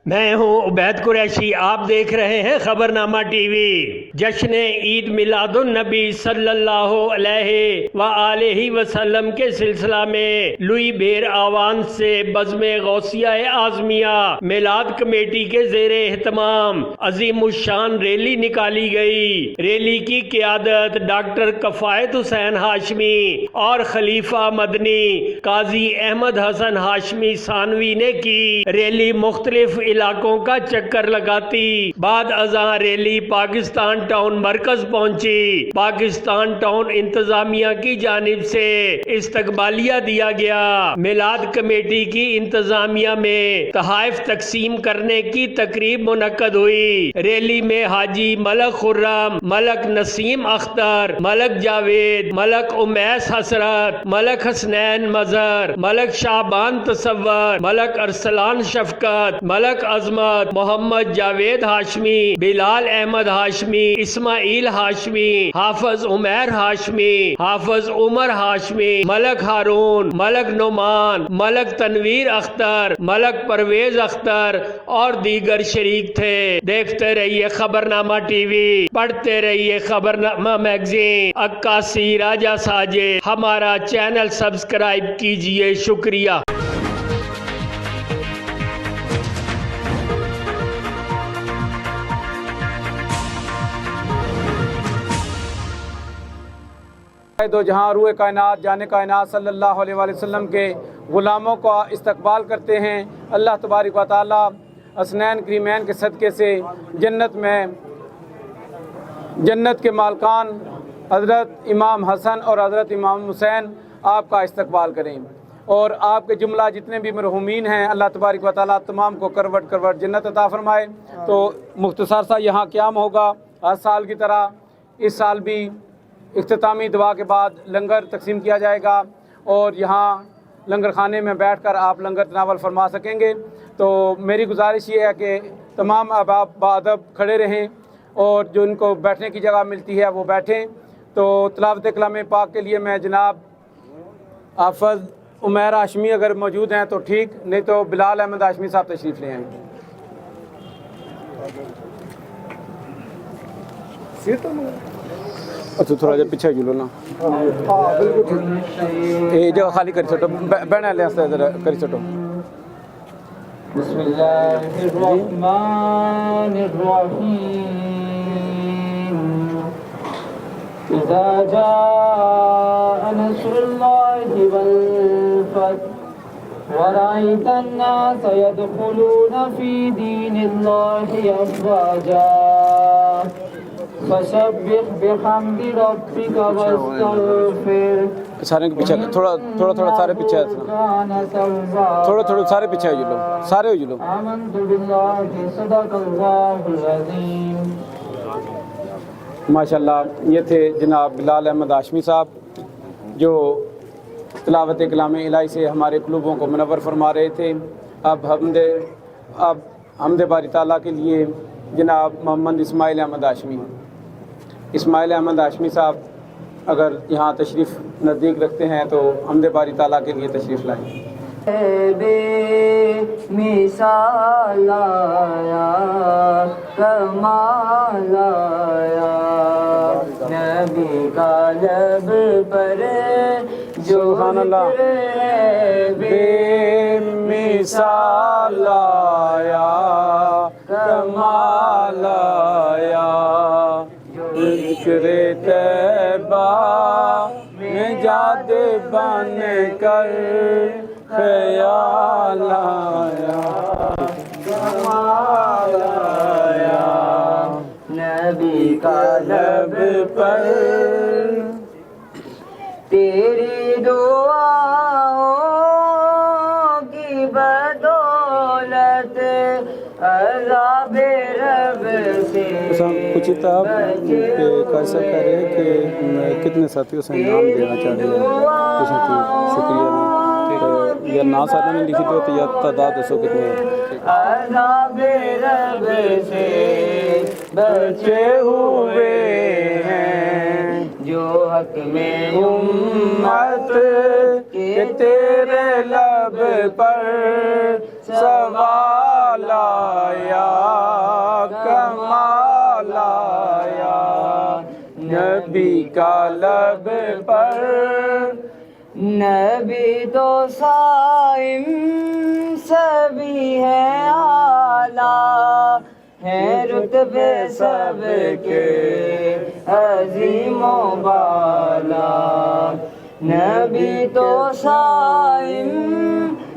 میں ہوں عبید قریشی، آپ دیکھ رہے ہیں خبر نامہ ٹی وی۔ جشن عید میلاد النبی صلی اللہ علیہ وآلہ وسلم کے سلسلہ میں لوئی بیر آوان سے بزم غوثیہ اعظمیہ میلاد کمیٹی کے زیر اہتمام عظیم الشان ریلی نکالی گئی۔ ریلی کی قیادت ڈاکٹر کفایت حسین ہاشمی اور خلیفہ مدنی قاضی احمد حسن ہاشمی ثانوی نے کی۔ ریلی مختلف علاقوں کا چکر لگاتی بعد ازاں ریلی پاکستان ٹاؤن مرکز پہنچی۔ پاکستان ٹاؤن انتظامیہ کی جانب سے استقبالیہ دیا گیا۔ میلاد کمیٹی کی انتظامیہ میں تحائف تقسیم کرنے کی تقریب منعقد ہوئی۔ ریلی میں حاجی ملک خرم، ملک نسیم اختر، ملک جاوید، ملک امیس حسرت، ملک حسنین مظہر، ملک شعبان تصور، ملک ارسلان شفقت، ملک عظمت، محمد جاوید ہاشمی، بلال احمد ہاشمی، اسماعیل ہاشمی، حافظ عمیر ہاشمی، حافظ عمر ہاشمی، ملک ہارون، ملک نعمان، ملک تنویر اختر، ملک پرویز اختر اور دیگر شریک تھے۔ دیکھتے رہیے خبرنامہ ٹی وی، پڑھتے رہیے خبرنامہ میگزین۔ عکاسی راجہ ساجد، ہمارا چینل سبسکرائب کیجئے، شکریہ۔ دو جہاں روح کائنات جان کائنات صلی اللہ علیہ وآلہ وسلم کے غلاموں کا استقبال کرتے ہیں۔ اللہ تبارک و تعالی حسنین کریمین کے صدقے سے جنت کے مالکان حضرت امام حسن اور حضرت امام حسین آپ کا استقبال کریں، اور آپ کے جملہ جتنے بھی مرحومین ہیں اللہ تبارک و تعالی تمام کو کروٹ کروٹ جنت عطا فرمائے۔ تو مختصر سا یہاں قیام ہوگا ہر سال کی طرح، اس سال بھی اختتامی دعا کے بعد لنگر تقسیم کیا جائے گا، اور یہاں لنگر خانے میں بیٹھ کر آپ لنگر تناول فرما سکیں گے۔ تو میری گزارش یہ ہے کہ تمام احباب باادب کھڑے رہیں، اور جو ان کو بیٹھنے کی جگہ ملتی ہے وہ بیٹھیں۔ تو تلاوت کلام پاک کے لیے میں جناب حافظ عمیر ہاشمی اگر موجود ہیں تو ٹھیک، نہیں تو بلال احمد ہاشمی صاحب تشریف لے آئیں۔ اچھا تھوڑا جا پیچھے جلو نا، یہ جگہ خالی کری چھوٹو، بہنے لے آستے ذرا کری چھوٹو۔ بسم اللہ الرحمن الرحیم، اذا جاء نصر اللہ والفتح ورأيت الناس يدخلون في دين الله أفواجا فسبح بحمد ربك واستغفر سارے کے پیچھے تھوڑا سارے پیچھے تھوڑا سارے پیچھے ہو جلو، سارے ہو جلو۔ آمنت باللہ صدق اللہ العظیم۔ ماشاءاللہ یہ تھے جناب بلال احمد ہاشمی صاحب جو تلاوت کلام الہی سے ہمارے قلوبوں کو منور فرما رہے تھے۔ اب حمد باری تعالیٰ کے لیے جناب محمد اسماعیل احمد ہاشمی صاحب اگر یہاں تشریف نزدیک رکھتے ہیں تو حمد باری تعالیٰ کے لیے تشریف لائیں۔ بے مثال آیا، کمال آیا، نبی کا لب پر جو ذکر ہے بے مثال آیا، کمال آیا، ذکر طیبہ میں جاد بن کر خیال آیا، کمال آیا، نبی کا لب پر تیری دعاؤں کی بدولت عذاب رب سے کچھ اتاب کیسا کرے کہ کتنے ساتھیوں سے نام دینا چاہ رہے ہیں، شکریہ، یا نا ساتھ میں لکھی دو تو یا تعداد دسو کتنے عذاب رب سے بچے ہوئے ہیں جو حق میں امت کے تیرے لب پر سوال نبی کا لب پر نبی تو صائم سبھی ہے اعلیٰ ہے رتبے سب کے عظیم و بالا نبی تو صائم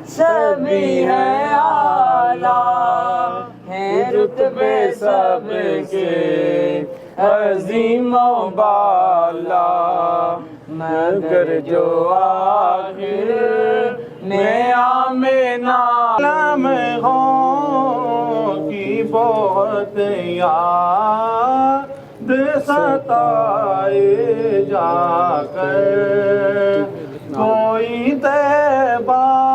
سبھی ہے اعلیٰ ہے رتبے سب کے عظیم و بالا مگر جو آخر میں آمینہ میں ہوں کی بہت یاد ستائے جا کر کوئی طیبہ